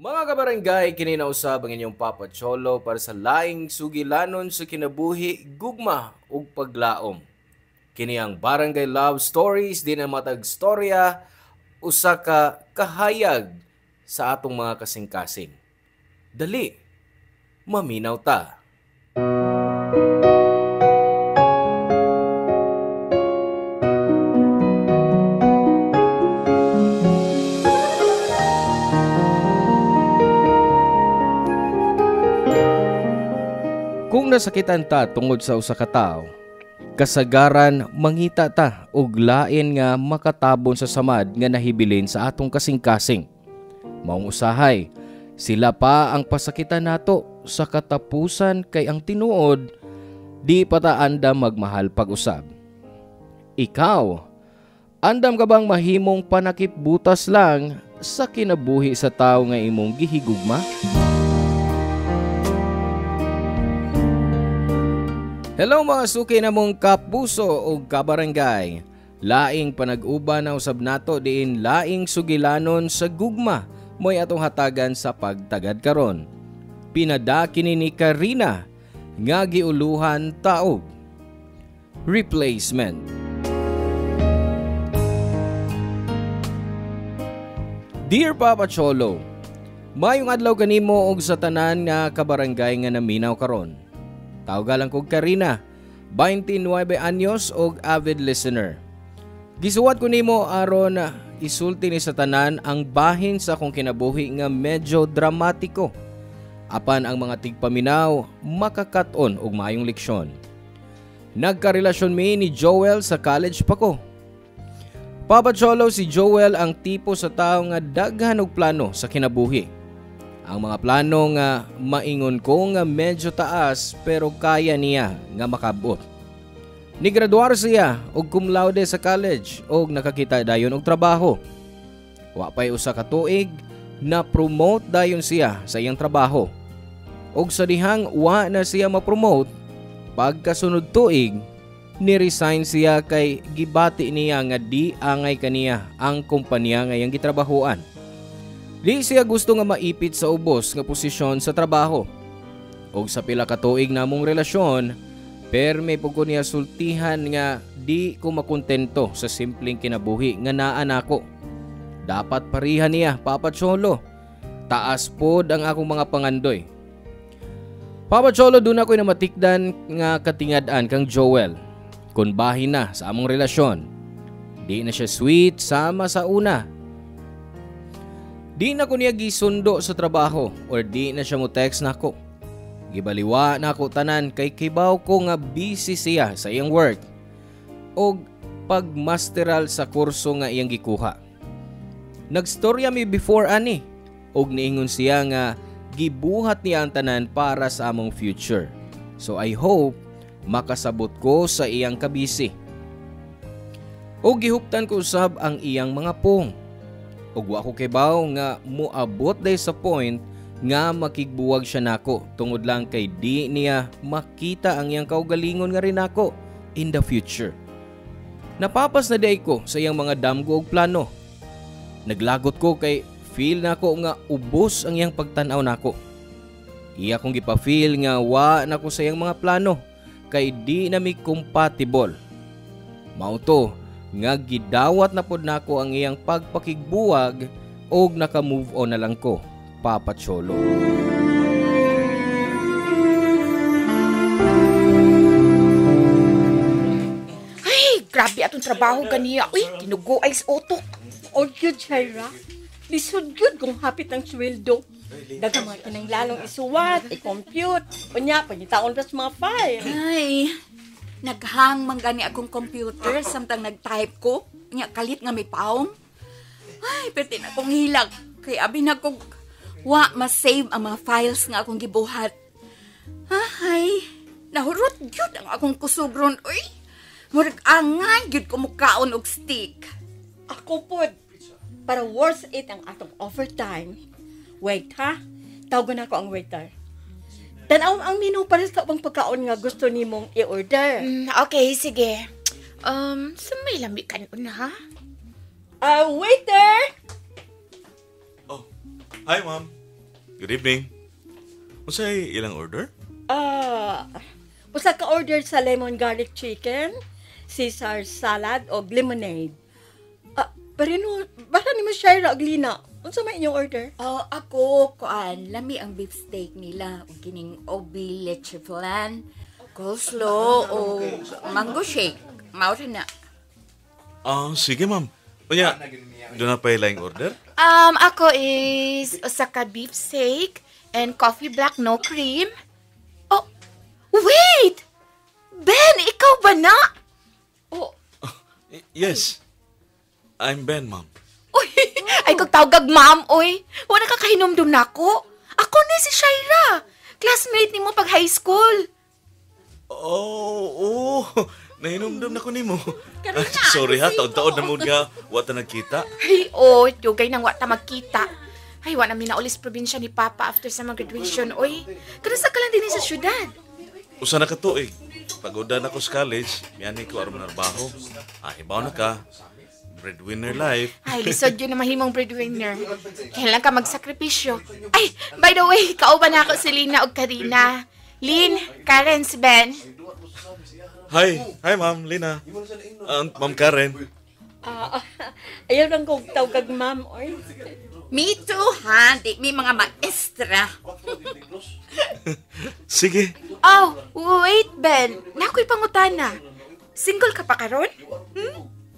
Mga kabarangay, kininausab ang inyong Papa Cholo para sa laing sugilanon sa kinabuhi, gugma ug paglaom. Kini ang Barangay Love Stories, di na matag storya, usa ka kahayag sa atong mga kasing-kasing. Dali, maminaw ta. Kung nasakitan ta tungod sa usa ka tawo, kasagaran mangita ta og lain nga makatabon sa samad nga nahibilin sa atong kasing-kasing. Maong usahay, sila pa ang pasakitan nato sa katapusan kay ang tinuod di pa ta andam magmahal pag-usab. Ikaw, andam ka bang mahimong panakip butas lang sa kinabuhi sa tawo nga imong gihigugma? Hello mga suki na mong kapuso o kabarangay. Laing panag-uban na usab nato diin laing sugilanon sa gugma mo'y atong hatagan sa pagtagad karon. Pinadaki ni Karina nga giuluhan taog. Replacement. Dear Papa Cholo, mayong adlaw kanimo og sa tanan nga kabarangay nga naminaw karon. Tawagalan kog Karina, 29 anyos og avid listener. Gisuwat ko nimo aron isulti ni sa tanan ang bahin sa akong kinabuhi nga medyo dramatiko. Apan ang mga tigpaminaw makakaton og maayong leksyon. Nagkarelasyon mi ni Joel sa college pa ko. Papa Cholo, si Joel ang tipo sa tao nga daghan og plano sa kinabuhi. Ang mga plano nga maingon ko nga medyo taas pero kaya niya nga makabot. Nigraduar siya og cum laude sa college og nakakita dayon og trabaho. Wa pay usa ka tuig na promote dayon siya sa iyang trabaho. Og sa dihang wa na siya ma-promote, pagkasunod tuig ni-resign siya kay gibati niya nga di angay kaniya ang kumpanya nga iyang gitrabahoan. Di siya gusto nga maipit sa ubos nga posisyon sa trabaho. Og sa pila ka tuig namong relasyon, perme pug ko niya sultihan nga di ko makontento sa simpleng kinabuhi nga naa nako. Dapat parihan niya, Papa Cholo. Taas pod ang akong mga pangandoy. Papa Cholo, doon ako'y namatikdan nga katingad-an kang Joel. Kung bahin na sa among relasyon. Di na siya sweet sama sa una. Di na ko niya gisundo sa trabaho or di na siya mo text nako. Gibaliwa na ako tanan kay kibaw ko nga busy siya sa iyang work o pagmasteral sa kurso nga iyang gikuha. Nagstorya mi before ani og niingon siya nga gibuhat niya ang tanan para sa among future. So I hope makasabot ko sa iyang kabisi. O gihuptan ko usab ang iyang mga pong. Og wa ko kibaw nga moabot day sa point nga makigbuwag siya nako tungod lang kay di niya makita ang iyang kaugalingon nga rin nako in the future. Napapas na day ko sa iyang mga damgo og plano. Naglagot ko kay feel nako nga ubos ang iyang pagtan-aw nako. Iya kong gipa-feel nga wa nako sa iyang mga plano kay di na mi compatible. Mao to nga gidawat na pod nako ang iyang pagpakigbuwag og naka-move on na lang ko, Papa Cholo. Ay, grabe atong trabaho ganiya. Uy, tinugo ay sa utok. O yun, Shaira. Lisod yun kung hapit ang sweldo. Daga mga kinanglalong isuwat, i-compute. Unya, panyitaon pa sa mga file. Ay, naghang man gani akong computer samtang nag-type ko. Nya kalit nga may paong. Ay, pwede na akong hilag. Kaya abi na kong wa ma-save ang mga files nga akong gibuhat. Ay, nahurot yun ang akong kusugron. Uy, murag angay yun kumukaon og stick. Ako pod, para worth it ang atong overtime. Wait ha, tawagan ako ang waiter. Tanaw ang menu para sa ubang pagkaon nga gusto nimong i-order. Okay, sige. Sa may lambi ka na, ha? Waiter! Oh, hi ma'am. Good evening. Unsay ilang order? Usa ka order sa lemon garlic chicken, Caesar salad o lemonade. Pero no, baka ni mo Shaira og Lina. Unsa may inyong order? Ako, kuan, lami ang beef steak nila. O kining obi leche flan, coleslaw, o mango shake. Maura na. Sige ma'am. Unya, doon na pa ilang order? Ako is osaka beef steak and coffee black no cream. Oh, wait! Ben, ikaw ba na? Oh, Yes. I'm Ben, ma'am. Uy, ay kog tawag ma'am, oy. Wala ka kahinumdum nako. Ako ni si Shaira. Classmate nimo pag high school. Oo. Nahinumdum na ko nimo. Sorry ha, taon-taon na mo nga. Wata nagkita. Ay, oh, yugay nang wata magkita. Ay, wala namin naulis probinsya ni Papa after sa mga graduation, oy. Kanasa ka lang din sa syudad. Usa na ka to eh. Pagoda na ko sa college, miyani ko aron narbaho. Hibaw na ka. Breadwinner life. Ay, lisod yun na mahimong breadwinner. Kailan ka magsakripisyo. Ay, by the way, kauban na ako si Lina o Karina. Lin, Karen, si Ben. Hi, ma'am, Lina. Ma'am Karen. ayaw lang kong tawag ma'am, oy. Me too, ha? Di may mga maestra. Sige. Oh, wait, Ben. Nako'y pangutana. Single ka pa karon?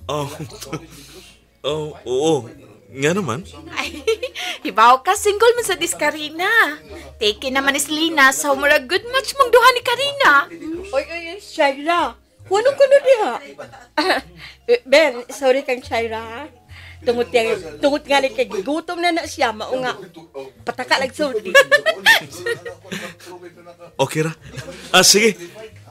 Oh, oo. Nga naman. Ay, hibaw ka, single man sa Karina. Take naman is Lina, so mura good match mong duha ni Karina. Oy, Shaira. Hunong ko na diha. Ben, sorry kang Shaira, ha? Tungot nga kay gigutom na siya, mao nga. Pataka lang sulti. Okay ra. Sige.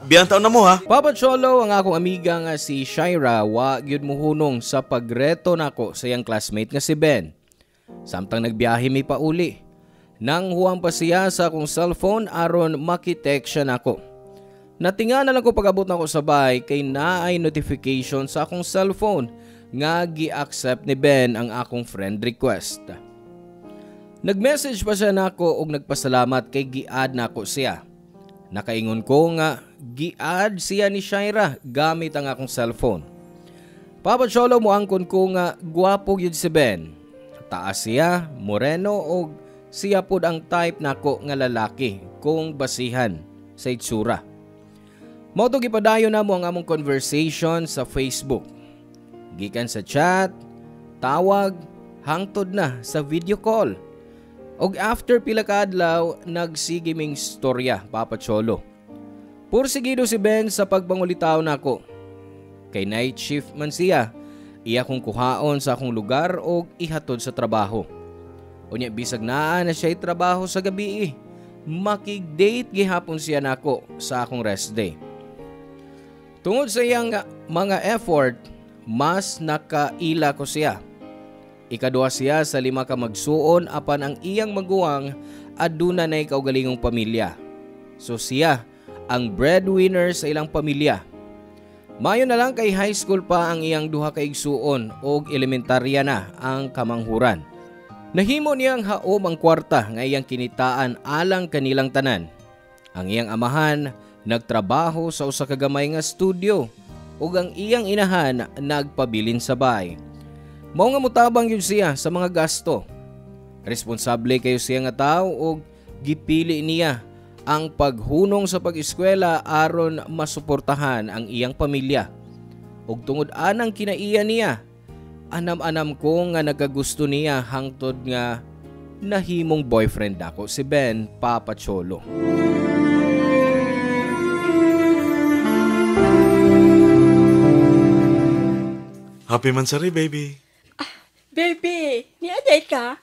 Biyan taon na mo ha. Papa Cholo, ang akong amiga nga si Shaira, wa gyud muhunong sa pagreto nako sa iyang classmate nga si Ben. Samtang nagbiyahe mi pauli. Nang huwang pa siya sa akong cellphone aron makitext siya nako. Natinga na lang ko pag-abot nako sa bahay kay naay notification sa akong cellphone nga gi-accept ni Ben ang akong friend request. Nag-message pa siya nako og nagpasalamat kay gi-add nako siya. Nakaingon ko nga gi-add siya ni Shaira gamit ang akong cellphone. Papa Cholo, moangkon ko nga gwapo gyud si Ben. Taas siya, moreno og siya pud ang type nako nga lalaki kung basihan sa itsura. Mao to gipadayon namo ang among conversation sa Facebook. Gikan sa chat, tawag, hangtod na sa video call. Og after pila ka adlaw, nagsigiming storya, Papa Cholo. Pursigido si Ben sa pagbangulitaw nako. Kay night shift man siya, iya kong kuhaon sa akong lugar og ihatod sa trabaho. Unya bisag naa na siya'y trabaho sa gabi. Makig-date gihapon siya nako sa akong rest day. Tungod sa iyang mga effort, mas nakaila ko siya. Ikaduha siya sa 5 ka magsuon apan ang iyang maguwang aduna nay kaugalingong pamilya. So siya ang breadwinner sa ilang pamilya. Mayo na lang kay high school pa ang iyang duha ka igsuon og elementarya na ang kamanghuran. Nahimo niyang haom ang kwarta nga iyang kinitaan alang kanilang tanan. Ang iyang amahan nagtrabaho sa usa ka gamay nga studio ug ang iyang inahan nagpabilin sa bahay. Mao nga mutabang yun siya sa mga gasto. Responsable kayo siya nga tao ug gipili niya ang paghunong sa pag-eskwela aron masuportahan ang iyang pamilya. Ug tungod anang kinaiya niya, anam-anam ko nga nagagusto niya hangtod nga nahimong boyfriend ako si Ben, Papa Cholo. Happy Mansari, baby. Baby, niaday ka?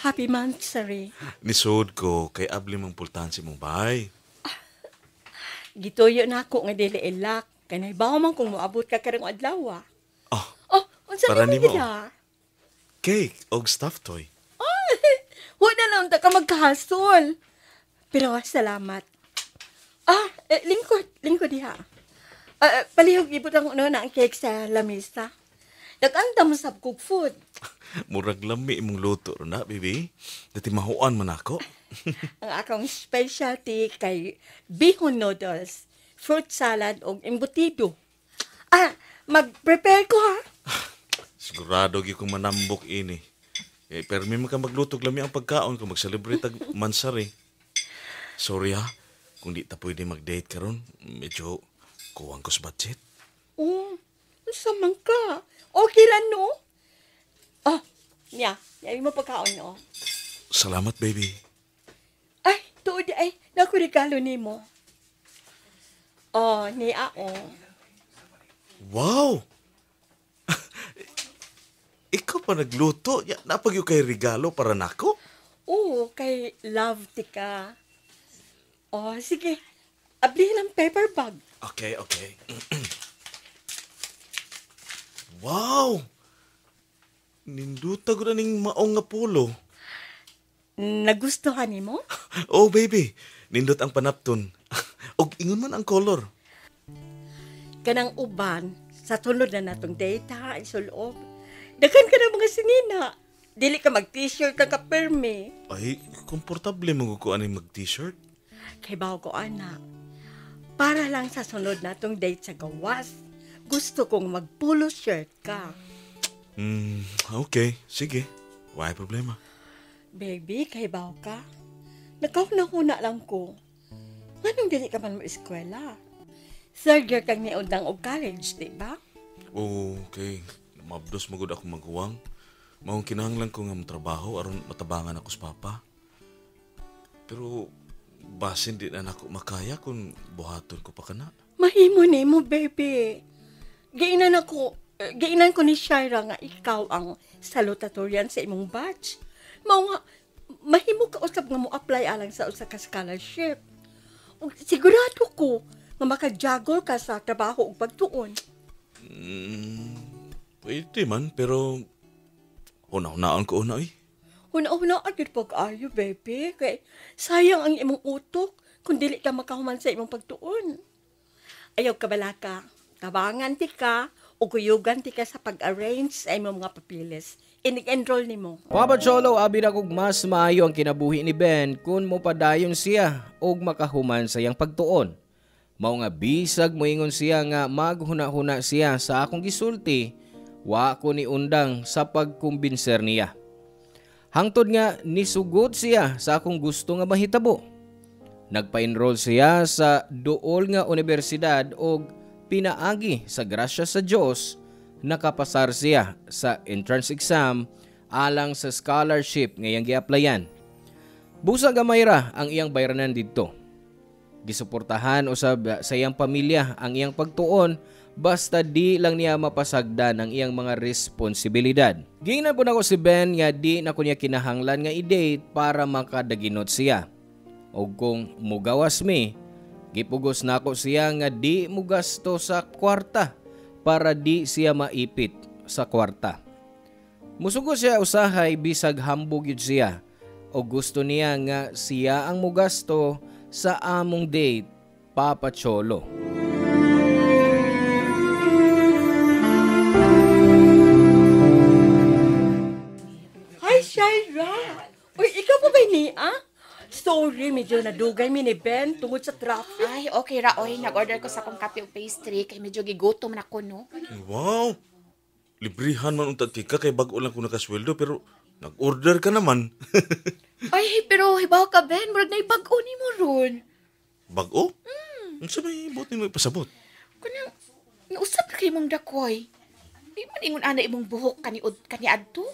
Happy Mansari. Nisod ko kay abli mong pultansi mong bahay. Gituyo na ako nga dili ilak. Kaya naibaw man kung moabot ka karong adlaw. Unsa para ni nimo. nila? Cake og stuffed toy. Wala lang ta ka magkahasol. Pero salamat. Lingkod diha. Palihog ibutang na ang cake sa lamisa. Nag-andam sa cook food. Murag lami imong luto ron na, baby. Dati mahuan man ako. Ang akong specialty kay bihon noodles, fruit salad o embutido. Mag-prepare ko ha. Sigurado gyud kong manambok ini. Permi man ka magluto lami ang pagkaon kung mag-celebrate ag mansari. Sorry ha, kung di ta pwede mag-date karon, medyo kuwang ko sa budget. Oh, samang ka. Okay lang, no? Yan mo pagkaon, no? Salamat, baby. Ay, tuod ay, naku regalo ni mo. Oh, niya, oh. Wow! Ikaw pa nagluto? Napagyo kay regalo para nako? Oo, kay love tika. Oh, sige. Abli ng paper bag. Okay. Wow! Ninduta ko na ning maong nga polo. Nagustuhan ni mo? Oh, baby. Nindot ang panapton. Og ingon man ang color. Kanang uban, sa tunod na natong date ha, isuloob. Daghan ka na mga sinina. Dili ka mag-t-shirt ka kaperme. Ay, komportable mo ko ani mag-t-shirt. Kay bawo ko, anak. Para lang sa sunod natong date sa gawas. Gusto kong mag-polo shirt ka. Okay. Sige. Why problema? Baby, kay bawo ka. Nakauna-una lang ko. Anong dili ka man mo eskwela? Third year kang niundang og college, di ba? Okay. Mabdos magud ako maghuwang. Maong kinahanglan ko nga trabaho aron matabangan ako sa papa. Pero basin di na nako makaya kung buhaton ko pa kana. Mahimo nimo, baby. Giinan ko ni Shaira nga ikaw ang salutatorian sa imong batch. Mao nga mahimo ka usab nga mo apply alang sa usa ka scholarship. Ug sigurado ko nga makajagol ka sa trabaho ug pagtuon. Pwede man, pero una-unaan ko una eh. Una-una agad pag-ayo, baby. Kay sayang ang imong utok kung dili ka makahuman sa imong pagtuon. Ayaw ka bala ka. Tabangan ti ka o kuyugan ti ka sa pag-arrange sa imong mga papilis. Inig-enroll ni mo. Papa Cholo, abi na kog mas maayo ang kinabuhi ni Ben kung mo padayon siya og makahuman sa iyang pagtuon. Mao nga bisag moingon siya nga maghuna-huna siya sa akong gisulti, wa ko ni undang sa pagkumbinser niya. Hangtod nga nisugod siya sa akong gusto nga mahitabo. Nagpa-enroll siya sa duol nga universidad og pinaagi sa grasya sa Dios nakapasar siya sa entrance exam alang sa scholarship nga iyang gi-applyan. Busa gamay ra ang iyang bayranan didto. Gisuportahan usab sa iyang pamilya ang iyang pagtuon basta di lang niya mapasagdan ang iyang mga responsibilidad. Giingnan po nako si Ben nga di na ko niya kinahanglan nga i-date para makadaginot siya. O kung mugawas mi, gipugos nako siya nga di mugasto sa kwarta para di siya maipit sa kwarta. Musugo siya usahay bisag hambog yun siya o gusto niya nga siya ang mugasto sa among date, Papa Cholo. Hi, Shaira! Uy, ikaw pa ba ni, Sorry, medyo nadugay mi ni Ben tungod sa traffic. Ay, okay ra, oy. Nag-order ko sa akong kape o pastry kay medyo gigutom na ko, no? Wow! Librihan man untag tika kay bago lang ko nakasweldo pero nag-order ka naman. Ay, pero hibaw ka, Ben. Murag na ibag-o ni mo ron. Bago? Ano sa may buti mo ipasabot? Kanya, nausap kay mong dakoy. Di man ingon ana imong buhok kani adto.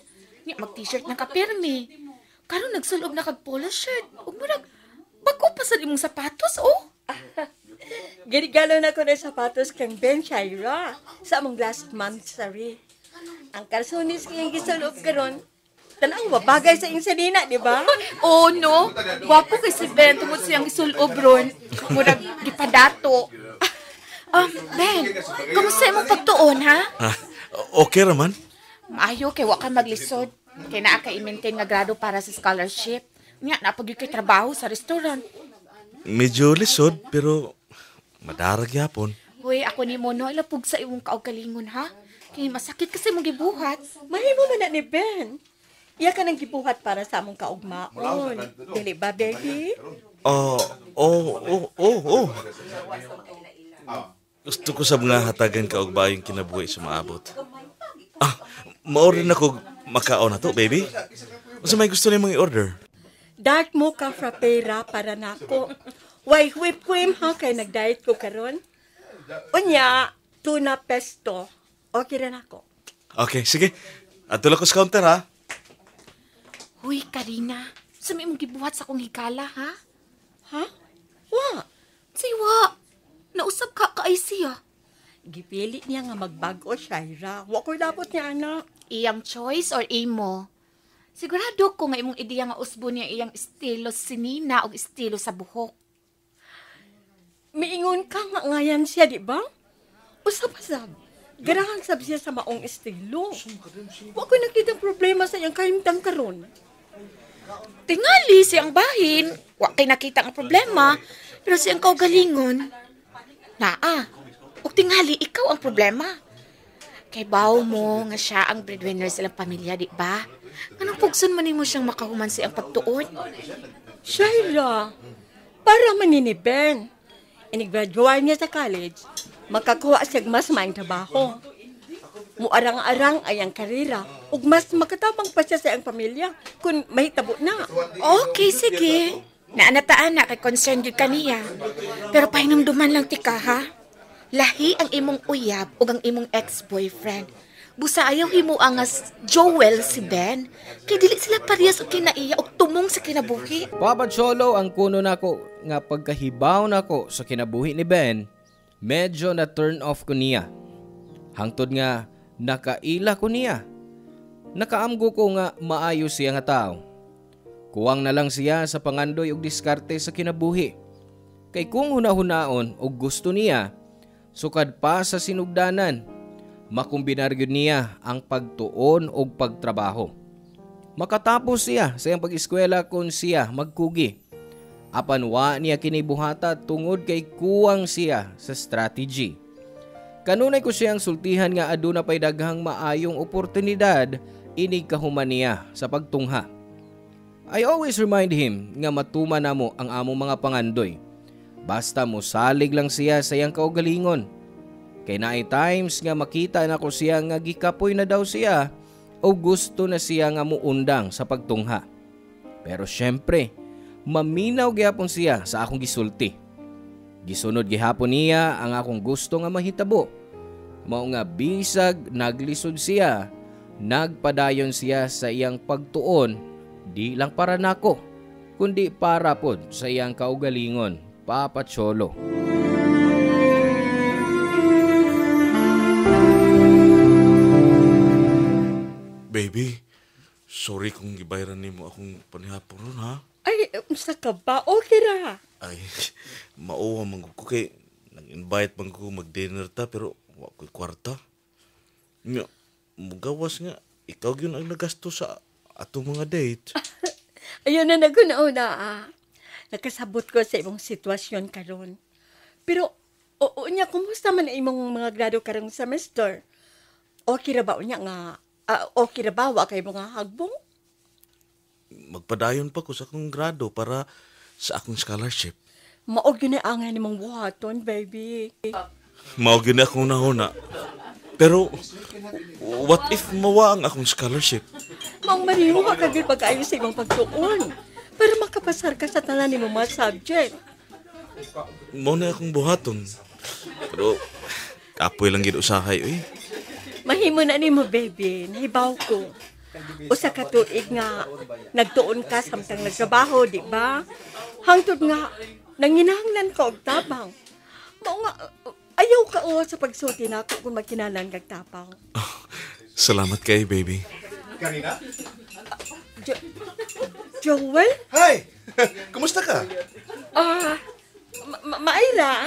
Nya mag-t-shirt na kapermi. Karon nagsulob na kag polo shirt. Ug murag bago pa sa imong sapatos, oh. Ginigalo na ko ng sapatos kang Ben, Shaira, sa among last month, sorry. Ang kalsonis kayang gisaloob karon, tanaw bagay sa insalina, di ba? Oh, no. Wapo kay si Ben tungod siyang isulob ron. Murag gipadato. Ben, kamusta imong pagtuon, ha? Okay raman. Maayo kay wa ka maglisod. Kay naa ka i-maintain nga grado para sa scholarship. Nya napagyo kay trabaho sa restaurant. Medyo lisod pero madarag yapon. Hoy, ako ni mo no ilapog sa imong kaugalingon, ha? Kay masakit kasi mong gibuhat. Mahimo man na ni Ben. Iya ka nang gibuhat para sa among kaugmaon. Dili ba, baby? Oh. Gusto ko sa mga hatagan ka og bayong kinabuhi sa maabot. Ma-order na ko makaon na to, baby. Unsa may gusto nimong i-order? Dark mocha frappera para nako. Why whipped cream ha kay nag-diet ko karon? Unya, tuna pesto. Okay ra nako. Okay, sige. Atulak ko sa counter, ha? Huy, Karina. Sumi mong gibuhat sa kong hikala, ha? Ha? Wa. Siwa. Nausap ka kaay siya. Gipili niya nga magbago, Shaira. Wa ko'y dapat niya, anak. Iyang choice or imo? Sigurado ko nga imong ideya nga usbo niya iyang estilo si Nina o estilo sa buhok. Miingon ka nga ngayan siya, di ba? Usap-asap. Ganahan sab siya sa maong estilo. Wa ko nakita problema sa iyang kahimtang karon. Tingali siyang bahin. Wa kay nakita ang problema. Pero siyang kaugalingon. Naa, ug tingali ikaw ang problema. Kay bawo mo nga siya ang breadwinner sa ilang pamilya, di ba? Anong pugson man mo siyang makahuman siyang pagtuon? Shaira, para maniniben. Inigraduate niya sa college, makakuha siya mas maing trabaho. Muarang-arang ay ang karira, ug mas makatabang pa siya sa iyang pamilya kung mahitabo na. Okay, sige. Naanataan na kay concerned yun kaniya. Pero pahinumduman lang tika, ha? Lahi ang imong uyab ug ang imong ex-boyfriend. Busa ayaw himo angas Joel si Ben. Kay dili sila parehas og kinaiya og tumong sa kinabuhi. Papa Cholo, ang kuno nako nga pagkahibaw nako sa kinabuhi ni Ben, medyo na turn off ko niya. Hangtod nga nakaila ko niya. Nakaamgo ko nga maayo siya nga tao. Kuwang na lang siya sa pangandoy og diskarte sa kinabuhi. Kay kung hunahunaon og gusto niya, sukad pa sa sinugdanan, makumbinar gyud niya ang pagtuon og pagtrabaho. Makatapos siya sa iyang pag-eskwela kung siya magkugi. Apan wa niya kinibuhata tungod kay kuwang siya sa strategy. Kanunay ko siyang sultihan nga aduna pay daghang maayong oportunidad inig kahuman niya sa pagtungha. I always remind him nga matuman namo ang among mga pangandoy. Basta mo salig lang siya sa iyang kaugalingon. Kay naay times nga makita na ko siya nga gikapoy na daw siya o gusto na siya nga muundang sa pagtungha. Pero syempre, maminaw gyapon siya sa akong gisulti. Gisunod gihapon niya ang akong gusto nga mahitabo. Mao nga bisag naglisod siya, nagpadayon siya sa iyang pagtuon, di lang para nako, kundi para pod sa iyang kaugalingon, Papa Cholo. Baby, sorry kung gibayaran nimo akong panihapon ron, ha? Ay, unsa ka ba? Okay ra. Ay, mauwa man ko kay nag-invite man ko mag-dinner ta pero wa ko'y kwarta. Nga, mugawas nga, ikaw yun ang nagasto sa atong mga date. Ayun na nagunauna, nakasabot ko sa imong sitwasyon karon. Pero, oo niya, kumusta man ang imong mga grado karong semester? Okay ra ba niya nga, okay ra ba wa kay mga hagbong? Magpadayon pa ko sa akong grado para sa akong scholarship. Maog yun ang angan nimong buhaton, baby. Maog yun akong nahuna. Pero, what if mawa ang akong scholarship? Maong mariho ka kagil pag-ayos sa imong pagtuon. Para makapasar ka sa tanan nimong mga subject. Mao na akong buhaton. Pero, kapoy lang gid usahay, oy. Mahimo na nimo, baby. Nahibaw ko. Usa ka tuig nga nagtuon ka samtang nagtrabaho, di ba? Hangtod nga nanginahanglan ka og tabang. Mao nga ayaw ka sa pagsulti nako kung magkinalan kag tapang. Oh, salamat kay baby. Karina? Joel? Hi! Kumusta ka? Maayra.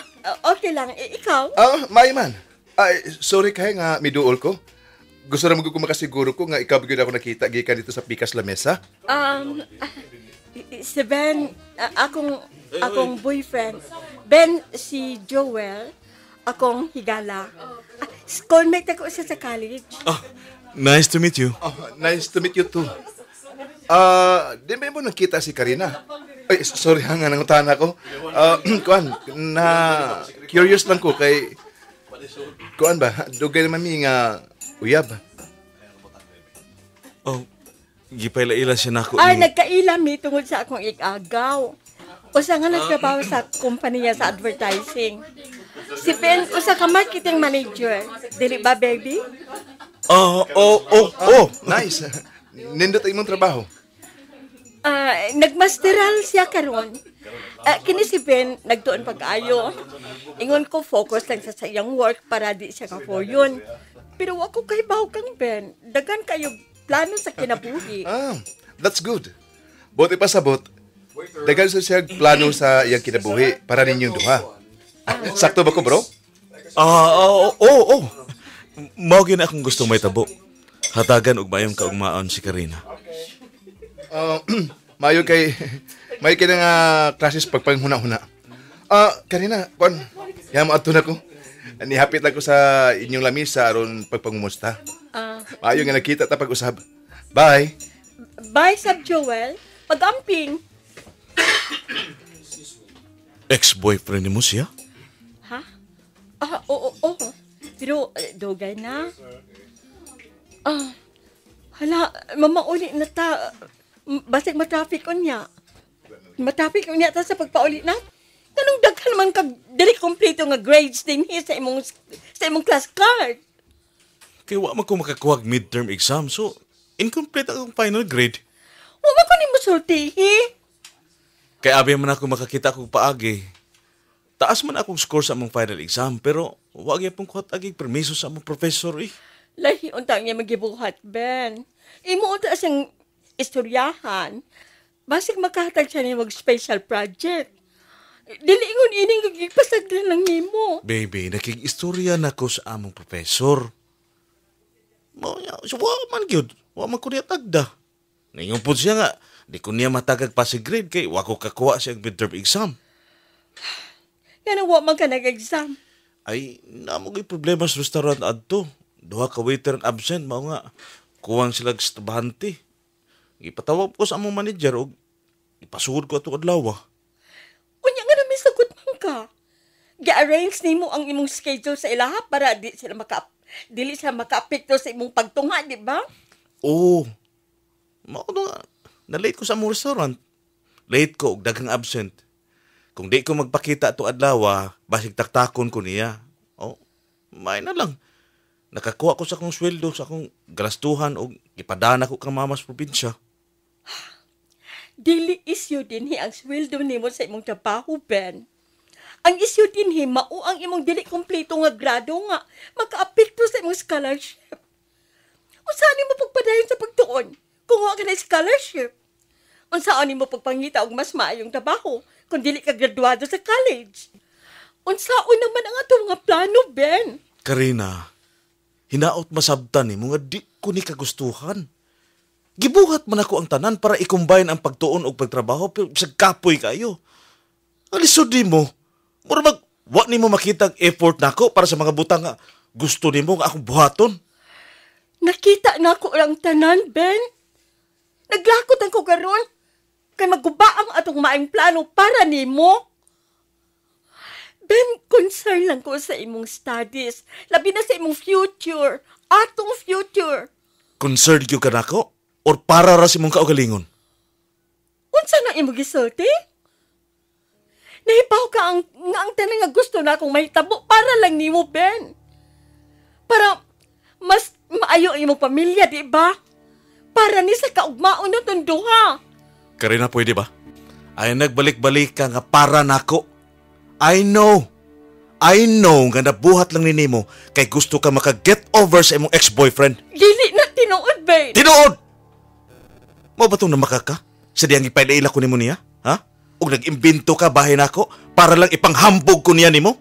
Okay lang. Ikaw? Maiman. Ay, sorry kay nga miduol ko. Gusto na ko makasiguro ko nga ikaw bigyan ako nakita gikan dito sa Pikas Lamesa. Si Ben, akong boyfriend. Ben, si Joel, akong higala. Schoolmate ako siya sa college. Oh, nice to meet you. Oh, nice to meet you too. Di ba mo nakita si Karina? Ay, sorry ha nga, nangutan ako. Kuan, curious lang ko kay... Kuan ba, dugay naman mi nga uyab. Oh, gipaila-ila siya na ako. Nagkaila mi tungod sa akong igagaw. Usa nga nagtrabaho sa kumpanya sa advertising. Si Ben, usa ka marketing manager. Dili ba, baby? Nice. Nindot ang imong trabaho. Nagmasteral siya karon. Kini si Ben, nagtuon pag-ayo. Ingon ko, focus lang sa iyang work para di siya kapoyon. Pero ako kay baho kang Ben. Dagan kayo plano sa kinabuhi. That's good. Buti pa sabot. Dagan siya plano sa iyang kinabuhi para ninyong duha. Sakto ba ko, bro? Mao gyud akong gusto may tabo. Hatagan og mayong kaugmaon si Karina. Mayo kay nga klases pagpanghuna-huna. Karina, kon, yamo adto na ko. Nihapit lang ko sa inyong lamisa aron pagpangumusta. Mayo nga nakita ta pag-usab. Bye. Bye, Sab Joel. Pag-amping. Ex-boyfriend ni mo siya? Ha? Oo. Pero, dogay na. Hala, mamauli na ta. Basig matraffic on niya. Matraffic on niya ta sa pagpauli na. Tanong daghan man kag dili kompleto nga grades din sa imong class card. Kaya wa man ko makakuha midterm exam, so incomplete akong final grade. Wa man ko nimo sultihi. Kaya abi man ako makakita kong paagi. Taas man akong score sa among final exam, pero wag yapong kuhat aging permiso sa among professor eh. Lahi untang niya magibuhat, Ben. Imo unta siyang istoryahan. Basig makahatag siya niya mag-special project. Dili ingon ining gigipasagdan lang nimo. Baby, nakig-istorya na ko sa among professor. Wa man gyud, wa man ko niya tagda. Ngayon po siya nga, di ko niya matagag pa si grade kay wa ko kakuha siya midterm exam. Yan wa man ka nag-exam. Ay, namoy problema sa restaurant adto. Duha ka waiter ang absent, mao nga kuwang sila estudyante. Ipatawag ko sa among manager og ipasugod ko ato adlaw. Unya nga namin sagot man ka. Gi-arrange nimo ang imong schedule sa ilaha para dili sila maka-apekto sa imong pagtungha, di ba? Oo. Mao na na-late ko sa among restaurant. Late ko og daghang absent. Kung di ko magpakita ato adlaw, basig taktakon ko niya. May na lang. Nakakuha ko sa akong sweldo, sa akong galastuhan o ipadana ko kang mama sa probinsya. Dili isyu dinhi ang sweldo nimo sa imong trabaho, Ben. Ang isyu dinhi mao ang imong dili kompleto nga grado nga makaapekto sa imong scholarship. Unsa nimo pagpadayon sa pagtuon kung wa ka na scholarship? Unsa nimo pagpangita og mas maayong trabaho kung dili ka graduado sa college? Unsaon naman ang atong nga plano, Ben? Karina, hinaot masabtan ni mga di ko ni kagustuhan. Gibuhat man ako ang tanan para i-combine ang pagtuon o pagtrabaho pero sa kapoy kayo. Alisod ni mo. Mura wa ni mo makita ang effort nako para sa mga butang nga gusto ni mo nga akong buhaton. Nakita na ako ang tanan, Ben. Naglakot ang ko karon kay maguba ang atong maayong plano para nimo. Ben, concern lang ko sa imong studies. Labi na sa imong future. Atong future. Concerned yung ka nako? Or para ra si mong kaugalingon? Unsa na imong gisulti? Nahibaw ka ang tanan nga gusto na akong mahitabo para lang nimo, Ben. Para mas maayo ang imong pamilya, di ba? Para ni sa kaugmaon na itong duha. Karina, pwede ba? Ay nagbalik-balik ka nga para nako. I know nga nabuhat lang ni Nemo kay gusto ka maka-get over sa imong ex-boyfriend. Dili na tinuod, Ben. Tinuod! Mo ba itong namaka ka? Sa diyang ipailaila ko ni mo niya? Ha? O nag-imbento ka bahay na ako para lang ipanghambog ko niya ni mo?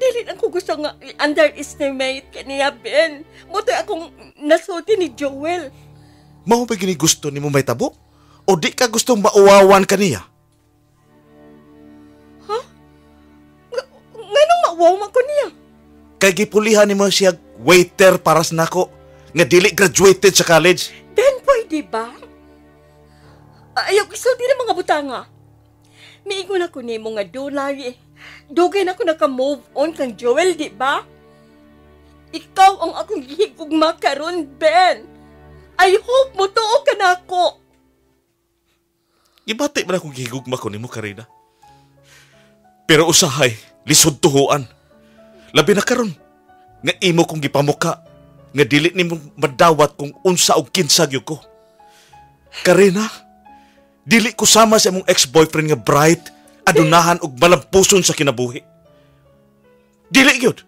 Dili na ko gusto nga i-underestimate ka niya, Ben. Mutoy akong nasulti ni Joel. Mao ba gini gusto ni mo may tabo? O di ka gustong mauwawan ka niya? Nganong mauwaw man ko niya? Kay gipulihan nimo siya waiter para sa nako nga dili graduated sa college. Ben, pwede ba? Ayaw isulti ng mga butanga. Miingon ako ni mo nga dulay. Dugay na ako naka-move on kang Joel, di ba? Ikaw ang akong gihigugma karon, Ben. I hope mo tuo ka na ako. Ibati man akong gihigugma ko nimo, Karina. Pero usahay, lisod tuhuan. Labi na karon nga imo kong gipamuka nga dili nimo madawat kung unsa og kinsa gyud ko. Karina, dili ko sama sa imong ex-boyfriend nga bright, adunahan og malampuson sa kinabuhi. Dili gyud.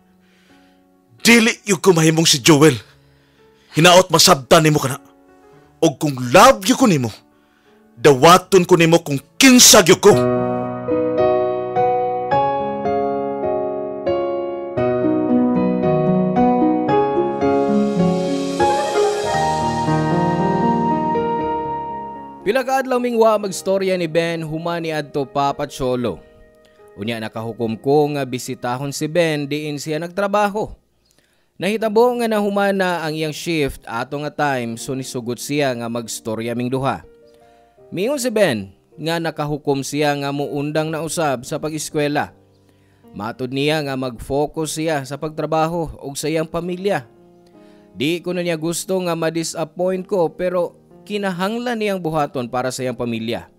Dili yung kumahimong si Joel. Hinaot masabtan nimo kana. Og kung love yu ko nimo, dawaton ko nimo kung kinsa yu ko. Pila ka adlaw mingwa magstorya ni Ben humani adto Papa Cholo. Unya nakahukom ko nga bisitahon si Ben diin siya nagtrabaho. Nahitabo nga nahumana ang iyang shift ato nga time so nisugot siya nga magstorya ming duha. Miingon si Ben nga nakahukom siya nga muundang na usab sa pag-eskwela. Matud niya nga mag-focus siya sa pagtrabaho ug sa iyang pamilya. Di ko na niya gusto nga ma-disappoint ko pero kinahanglan niyang buhaton para sa iyang pamilya.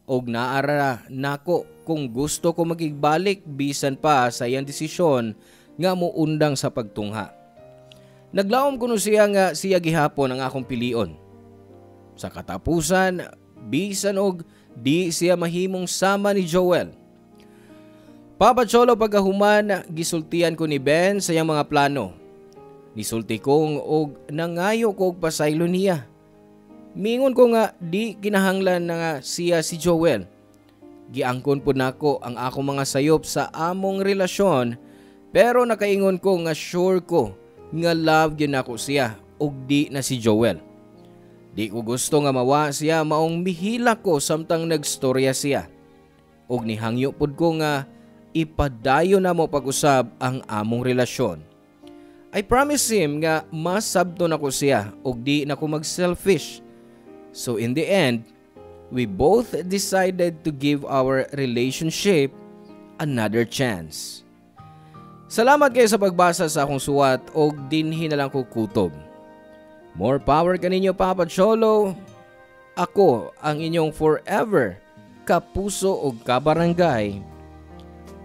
Og naara nako kung gusto ko makigbalik bisan pa sa iyang desisyon nga muundang sa pagtungha. Naglaom kuno siya nga siya gihapon ang akong pilion. Sa katapusan, bisan og di siya mahimong sama ni Joel. Papa Cholo pagahuman, gisultian ko ni Ben sa iyang mga plano. Nisulti kong og nangayo ko og pasaylo niya. Mingon ko nga di kinahanglan na nga siya si Joel. Giangkon po nako ang akong mga sayop sa among relasyon pero nakaingon ko nga sure ko nga love yun ako siya ug di na si Joel. Di ko gusto nga mawa siya maong mihila ko samtang nagstorya siya. Ug nihangyo pud ko nga ipadayon na mo pag-usab ang among relasyon. I promise him nga masabto na ko siya ug di na ko mag-selfish. So in the end, we both decided to give our relationship another chance. Salamat kayo sa pagbasa sa akong suwat o dinhi na lang ko kutob. More power kaninyo Papa Cholo. Ako ang inyong forever kapuso o kabarangay,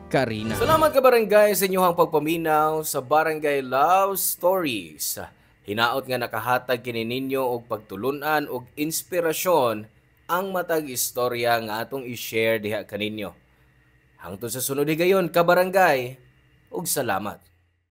Karina. Salamat kabarangay sa inyong pagpaminaw sa Barangay Love Stories. Hinaot nga nakahatag kini ninyo og pagtulunan og inspirasyon ang matag istorya nga atong i-share diha kaninyo. Hangtod sa sunod higayon kabarangay, ug salamat.